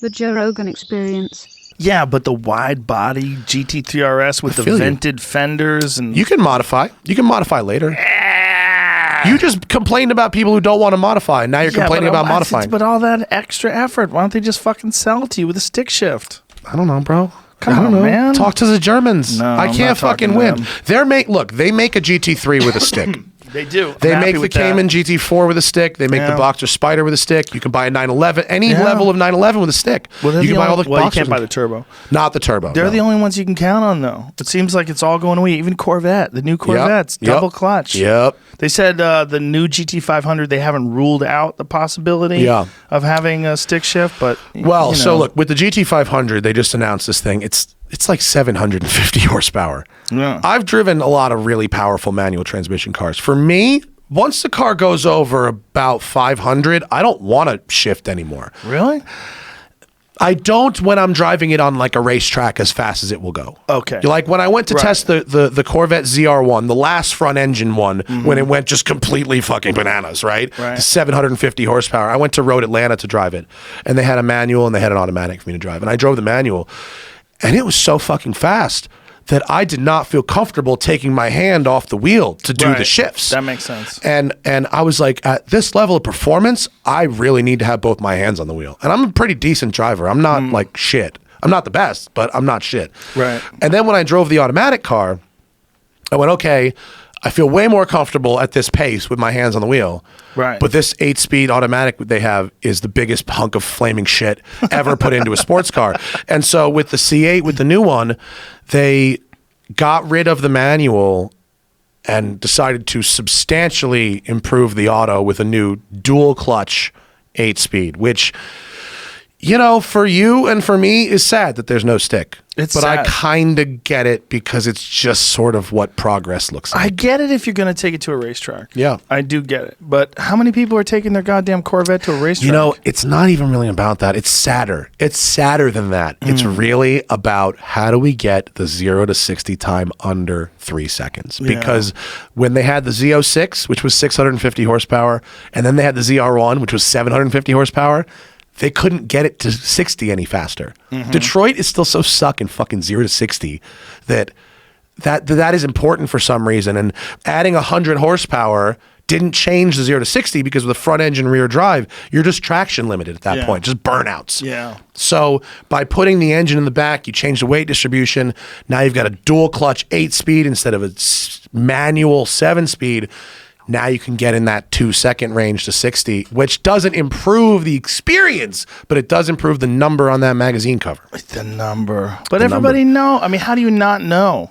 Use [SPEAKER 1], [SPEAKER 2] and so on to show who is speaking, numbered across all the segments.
[SPEAKER 1] The Joe Rogan Experience.
[SPEAKER 2] Yeah, but the wide body GT3 RS with the vented fenders and
[SPEAKER 3] you can modify. You can modify later. You just complained about people who don't want to modify. Now you're complaining about modifying.
[SPEAKER 2] But all that extra effort, why don't they just fucking sell it to you with a stick shift?
[SPEAKER 3] I don't know, bro.
[SPEAKER 2] Come on, man.
[SPEAKER 3] Talk to the Germans.
[SPEAKER 2] No,
[SPEAKER 3] I can't fucking win. They make a GT3 with a stick.
[SPEAKER 2] They do.
[SPEAKER 3] They make the Cayman GT4 with a stick. They make the Boxer Spider with a stick. You can buy a 911, any level of 911 with a stick.
[SPEAKER 2] Well,
[SPEAKER 3] you can buy all the Boxers.
[SPEAKER 2] You can't buy the turbo.
[SPEAKER 3] Not the turbo.
[SPEAKER 2] They're the only ones you can count on, though. It seems like it's all going away. Even Corvette, the new Corvettes, double clutch.
[SPEAKER 3] Yep.
[SPEAKER 2] They said the new GT500, they haven't ruled out the possibility of having a stick shift, but
[SPEAKER 3] so look, with the GT500, they just announced this thing. It's like 750 horsepower. Yeah. I've driven a lot of really powerful manual transmission cars. For me, once the car goes over about 500, I don't want to shift anymore.
[SPEAKER 2] Really?
[SPEAKER 3] I don't when I'm driving it on like a racetrack as fast as it will go.
[SPEAKER 2] Okay.
[SPEAKER 3] Like when I went to test the Corvette ZR1, the last front engine one, when it went just completely fucking bananas, right? The 750 horsepower. I went to Road Atlanta to drive it. And they had a manual and they had an automatic for me to drive. And I drove the manual. And it was so fucking fast that I did not feel comfortable taking my hand off the wheel to do the shifts.
[SPEAKER 2] That makes sense.
[SPEAKER 3] And I was like, at this level of performance, I really need to have both my hands on the wheel. And I'm a pretty decent driver. I'm not like shit. I'm not the best, but I'm not shit.
[SPEAKER 2] Right.
[SPEAKER 3] And then when I drove the automatic car, I went, okay, I feel way more comfortable at this pace with my hands on the wheel.
[SPEAKER 2] Right.
[SPEAKER 3] But this 8-speed automatic they have is the biggest hunk of flaming shit ever put into a sports car. And so with the C8, with the new one, they got rid of the manual and decided to substantially improve the auto with a new dual clutch 8-speed, which, you know, for you and for me is sad that there's no stick.
[SPEAKER 2] It's
[SPEAKER 3] but
[SPEAKER 2] sad.
[SPEAKER 3] I kind of get it because it's just sort of what progress looks like.
[SPEAKER 2] I get it if you're going to take it to a racetrack.
[SPEAKER 3] Yeah.
[SPEAKER 2] I do get it. But how many people are taking their goddamn Corvette to a racetrack?
[SPEAKER 3] You know, it's not even really about that. It's sadder. It's sadder than that. It's really about how do we get the 0 to 60 time under 3 seconds? Because when they had the Z06, which was 650 horsepower, and then they had the ZR1, which was 750 horsepower, they couldn't get it to 60 any faster. Detroit is still so stuck in fucking 0 to 60 that is important for some reason. And adding 100 horsepower didn't change the 0 to 60 because with the front engine rear drive, you're just traction limited at that point, just burnouts.
[SPEAKER 2] Yeah.
[SPEAKER 3] So by putting the engine in the back, you change the weight distribution. Now you've got a dual clutch 8-speed instead of a manual 7-speed. Now you can get in that 2-second range to 60, which doesn't improve the experience, but it does improve the number on that magazine cover.
[SPEAKER 2] The number. But everybody know. I mean, how do you not know?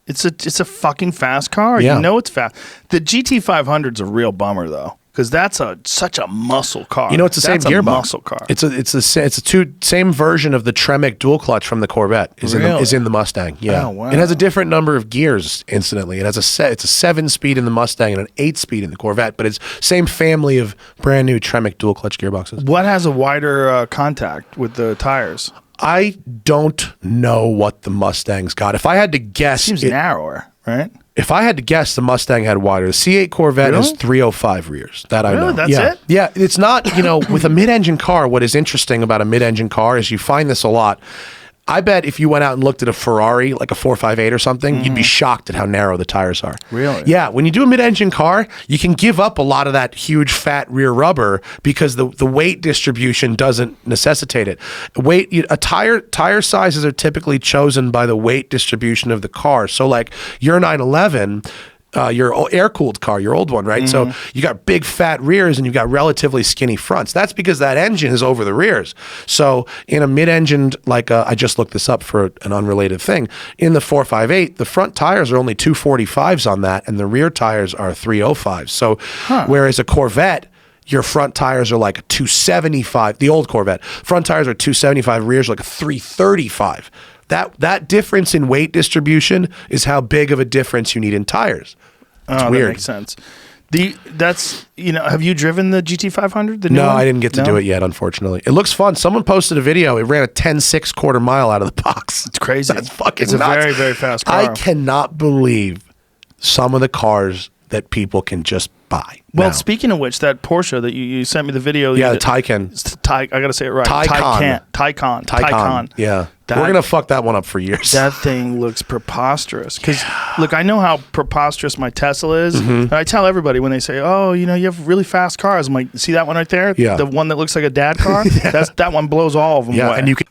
[SPEAKER 2] It's a fucking fast car.
[SPEAKER 3] Yeah.
[SPEAKER 2] You know it's fast. The GT500's a real bummer, though, because that's such a muscle car.
[SPEAKER 3] You know, it's the same gearbox.
[SPEAKER 2] Muscle car.
[SPEAKER 3] It's a same version of the Tremec dual clutch from the Corvette is in the Mustang. Yeah,
[SPEAKER 2] oh, wow.
[SPEAKER 3] It has a different number of gears. Incidentally, it has it's a 7-speed in the Mustang and an 8-speed in the Corvette, but it's same family of brand new Tremec dual clutch gearboxes.
[SPEAKER 2] What has a wider contact with the tires?
[SPEAKER 3] I don't know what the Mustang's got. If I had to guess,
[SPEAKER 2] Seems narrower, right?
[SPEAKER 3] If I had to guess, the Mustang had wider. The C8 Corvette has 305 rears. That I know.
[SPEAKER 2] That's it?
[SPEAKER 3] Yeah, it's not, with a mid-engine car, what is interesting about a mid-engine car is you find this a lot. I bet if you went out and looked at a Ferrari, like a 458 or something, you'd be shocked at how narrow the tires are.
[SPEAKER 2] Really?
[SPEAKER 3] Yeah. When you do a mid-engine car, you can give up a lot of that huge fat rear rubber because the weight distribution doesn't necessitate it. Tire sizes are typically chosen by the weight distribution of the car. So like your 911, your air-cooled car, your old one, right? So you got big fat rears and you've got relatively skinny fronts. That's because that engine is over the rears. So in a mid-engined, like I just looked this up for an unrelated thing, in the 458, the front tires are only 245s on that and the rear tires are 305s. So whereas a Corvette, your front tires are like a 275, the old Corvette, front tires are 275, rears are like a 335. That difference in weight distribution is how big of a difference you need in tires. It's weird.
[SPEAKER 2] That makes sense. Have you driven the GT500? The new
[SPEAKER 3] No,
[SPEAKER 2] one?
[SPEAKER 3] I didn't get to do it yet, unfortunately. It looks fun. Someone posted a video. It ran a 10.6 quarter mile out of the box.
[SPEAKER 2] It's crazy.
[SPEAKER 3] That's fucking
[SPEAKER 2] It's
[SPEAKER 3] nuts.
[SPEAKER 2] a very, very fast car.
[SPEAKER 3] I cannot believe some of the cars that people can just buy.
[SPEAKER 2] Well,
[SPEAKER 3] now.
[SPEAKER 2] speaking of which, that Porsche that you sent me the video.
[SPEAKER 3] Yeah, the Taycan.
[SPEAKER 2] I got to say it right.
[SPEAKER 3] Taycan. Yeah. We're going to fuck that one up for years.
[SPEAKER 2] That thing looks preposterous. Because, look, I know how preposterous my Tesla is. And I tell everybody when they say, oh, you have really fast cars. I'm like, see that one right there?
[SPEAKER 3] Yeah.
[SPEAKER 2] The one that looks like a dad car? That one blows all of them away.
[SPEAKER 3] And you can...